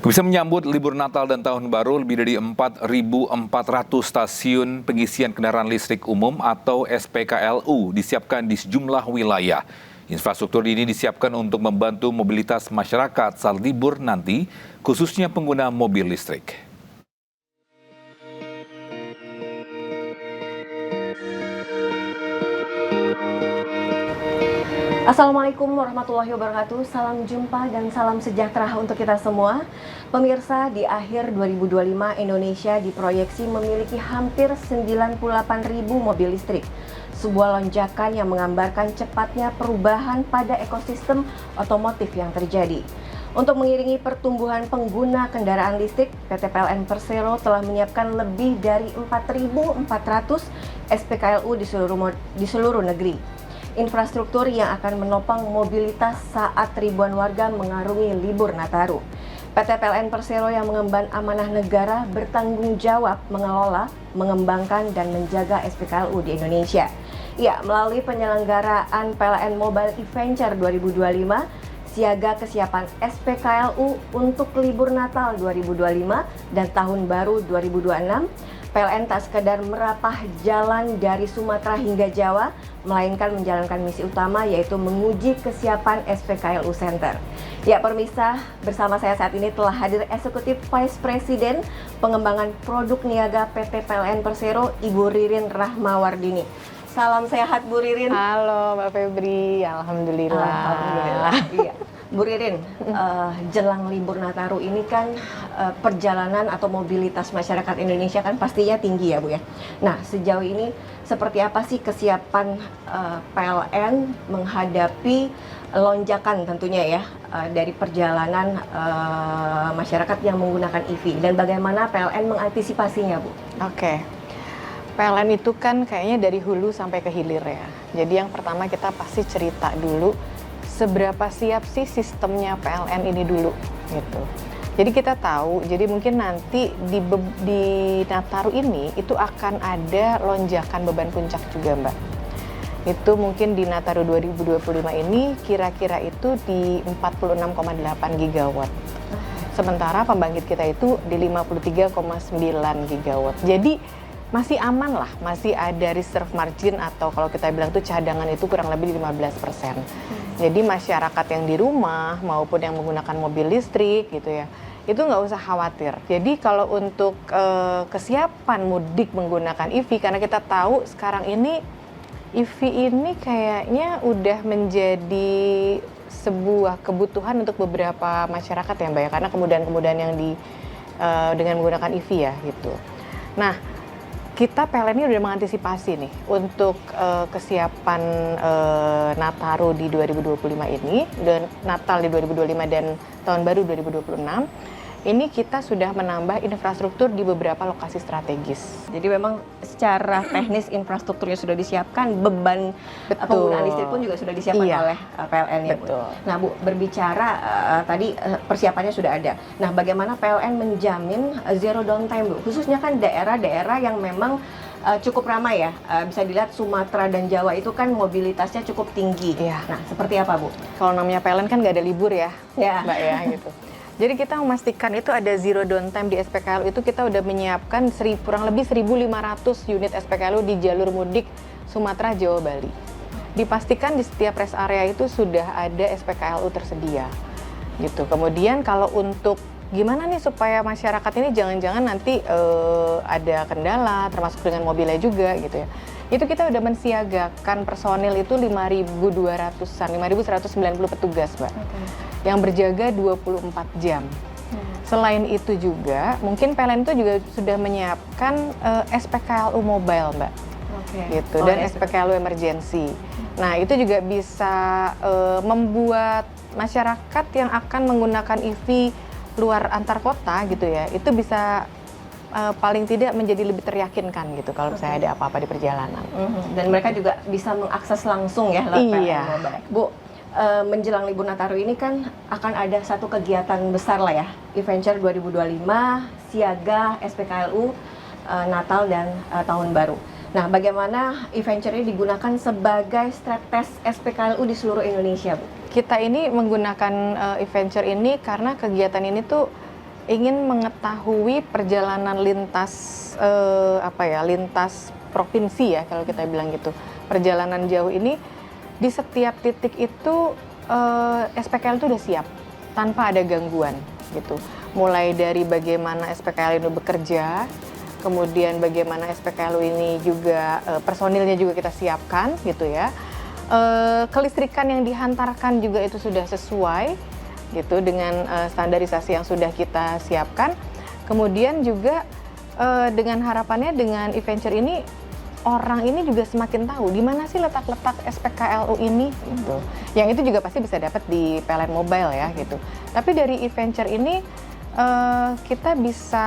Bisa menyambut libur Natal dan Tahun Baru, lebih dari 4.400 stasiun pengisian kendaraan listrik umum atau SPKLU disiapkan di sejumlah wilayah. Infrastruktur ini disiapkan untuk membantu mobilitas masyarakat saat libur nanti, khususnya pengguna mobil listrik. Assalamualaikum warahmatullahi wabarakatuh. Salam jumpa dan salam sejahtera untuk kita semua. Pemirsa, di akhir 2025 Indonesia diproyeksi memiliki hampir 98.000 mobil listrik. Sebuah lonjakan yang menggambarkan cepatnya perubahan pada ekosistem otomotif yang terjadi. Untuk mengiringi pertumbuhan pengguna kendaraan listrik, PT PLN Persero telah menyiapkan lebih dari 4.400 SPKLU di seluruh negeri. Infrastruktur yang akan menopang mobilitas saat ribuan warga mengarungi libur Nataru. PT PLN Persero yang mengemban amanah negara bertanggung jawab mengelola, mengembangkan, dan menjaga SPKLU di Indonesia. Ya, melalui penyelenggaraan PLN Mobile Adventure 2025, siaga kesiapan SPKLU untuk libur Natal 2025 dan Tahun Baru 2026, PLN tak sekedar merapah jalan dari Sumatera hingga Jawa, melainkan menjalankan misi utama yaitu menguji kesiapan SPKLU Center. Ya pemirsa, bersama saya saat ini telah hadir Eksekutif Vice President Pengembangan Produk Niaga PT PLN Persero, Ibu Ririn Rahmawardini. Salam sehat Bu Ririn. Halo Mbak Febri, Alhamdulillah. Alhamdulillah. Iya. Bu Ririn, jelang libur Nataru ini kan perjalanan atau mobilitas masyarakat Indonesia kan pastinya tinggi ya Bu ya. Nah sejauh ini seperti apa sih kesiapan PLN menghadapi lonjakan tentunya ya dari perjalanan masyarakat yang menggunakan EV dan bagaimana PLN mengantisipasinya Bu? Oke. PLN itu kan kayaknya dari hulu sampai ke hilir ya. Jadi yang pertama kita pasti cerita dulu seberapa siap sih sistemnya PLN ini dulu gitu. Jadi kita tahu, jadi mungkin nanti di Nataru ini itu akan ada lonjakan beban puncak juga Mbak. Itu mungkin di Nataru 2025 ini kira-kira itu di 46,8 gigawatt. Sementara pembangkit kita itu di 53,9 gigawatt. Jadi masih aman lah, masih ada reserve margin atau kalau kita bilang tuh cadangan itu kurang lebih 15%. Jadi masyarakat yang di rumah maupun yang menggunakan mobil listrik gitu ya, itu nggak usah khawatir. Jadi kalau untuk kesiapan mudik menggunakan EV, karena kita tahu sekarang ini EV ini kayaknya udah menjadi sebuah kebutuhan untuk beberapa masyarakat ya Mbak ya, karena kemudahan-kemudahan yang dengan menggunakan EV ya gitu. Nah, kita PLN ini udah mengantisipasi nih untuk kesiapan Nataru di 2025 ini, dan Natal di 2025 dan Tahun Baru 2026. Ini kita sudah menambah infrastruktur di beberapa lokasi strategis. Jadi memang secara teknis infrastrukturnya sudah disiapkan, beban penggunaan listrik pun juga sudah disiapkan oleh PLN ya Bu. Nah Bu, berbicara tadi persiapannya sudah ada. Nah bagaimana PLN menjamin zero downtime Bu? Khususnya kan daerah-daerah yang memang cukup ramai ya, bisa dilihat Sumatera dan Jawa itu kan mobilitasnya cukup tinggi. Iya. Nah seperti apa Bu? Kalau namanya PLN kan nggak ada libur ya, Mbak ya gitu. Jadi kita memastikan itu ada zero downtime di SPKLU itu kita udah menyiapkan kurang lebih 1.500 unit SPKLU di jalur mudik Sumatera, Jawa, Bali. Dipastikan di setiap rest area itu sudah ada SPKLU tersedia gitu. Kemudian kalau untuk gimana nih supaya masyarakat ini jangan-jangan nanti ada kendala termasuk dengan mobilnya juga gitu ya. Itu kita udah mensiagakan personil itu 5.200-an, 5.190 petugas Mbak. Yang berjaga 24 jam. Selain itu juga, mungkin PLN itu juga sudah menyiapkan SPKLU mobile, Mbak. Gitu, dan SPKLU emergency. Nah, itu juga bisa membuat masyarakat yang akan menggunakan EV luar antar kota gitu ya, itu bisa paling tidak menjadi lebih teryakinkan gitu kalau misalnya ada apa-apa di perjalanan. Dan mereka juga bisa mengakses langsung ya lewat PLN mobile. Bu, menjelang libur Nataru ini kan akan ada satu kegiatan besar lah ya, Adventure 2025, siaga SPKLU Natal dan Tahun Baru. Nah, bagaimana Adventure ini digunakan sebagai stress test SPKLU di seluruh Indonesia, Bu? Kita ini menggunakan Adventure ini karena kegiatan ini tuh ingin mengetahui perjalanan lintas lintas provinsi ya kalau kita bilang gitu. Perjalanan jauh ini di setiap titik itu SPKL itu udah siap tanpa ada gangguan gitu. Mulai dari bagaimana SPKL itu bekerja, kemudian bagaimana SPKL ini juga personilnya juga kita siapkan gitu ya. Kelistrikan yang dihantarkan juga itu sudah sesuai gitu dengan standarisasi yang sudah kita siapkan. Kemudian juga dengan harapannya dengan e-venture ini orang ini juga semakin tahu di mana sih letak-letak SPKLU ini gitu. Yang itu juga pasti bisa dapat di PLN Mobile ya gitu. Tapi dari e-venture ini kita bisa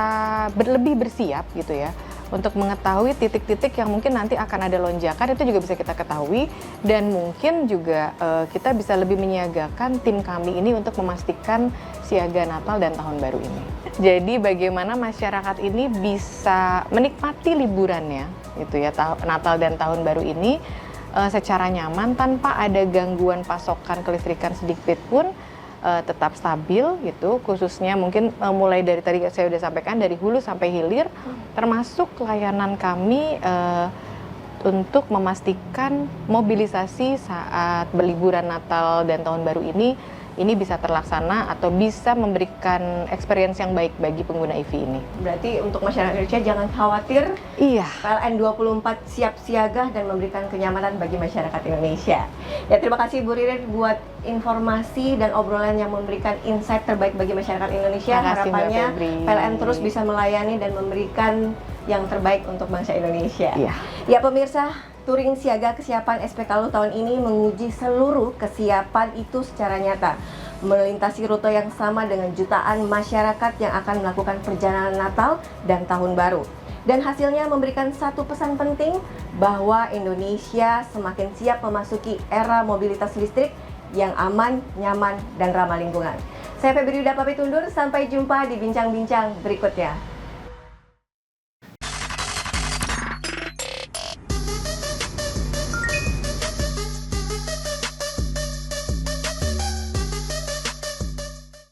lebih bersiap gitu ya untuk mengetahui titik-titik yang mungkin nanti akan ada lonjakan, itu juga bisa kita ketahui, dan mungkin juga kita bisa lebih menyiagakan tim kami ini untuk memastikan siaga Natal dan Tahun Baru ini. Jadi bagaimana masyarakat ini bisa menikmati liburannya gitu ya, Natal dan Tahun Baru ini secara nyaman tanpa ada gangguan pasokan kelistrikan sedikit pun, tetap stabil gitu, khususnya mungkin mulai dari tadi saya sudah sampaikan dari hulu sampai hilir, termasuk layanan kami untuk memastikan mobilisasi saat berliburan Natal dan Tahun Baru ini bisa terlaksana atau bisa memberikan experience yang baik bagi pengguna EV ini. Berarti untuk masyarakat Indonesia jangan khawatir. Iya. PLN 24 siap siaga dan memberikan kenyamanan bagi masyarakat Indonesia. Ya, terima kasih Bu Ririn buat informasi dan obrolan yang memberikan insight terbaik bagi masyarakat Indonesia. Terima kasih, Harapannya Mbak Febri. PLN terus bisa melayani dan memberikan yang terbaik untuk bangsa Indonesia. Iya. Ya pemirsa, touring siaga kesiapan SPKLU tahun ini menguji seluruh kesiapan itu secara nyata, melintasi rute yang sama dengan jutaan masyarakat yang akan melakukan perjalanan Natal dan Tahun Baru. Dan hasilnya memberikan satu pesan penting bahwa Indonesia semakin siap memasuki era mobilitas listrik yang aman, nyaman, dan ramah lingkungan. Saya Febri Yuda pamit undur, sampai jumpa di bincang-bincang berikutnya.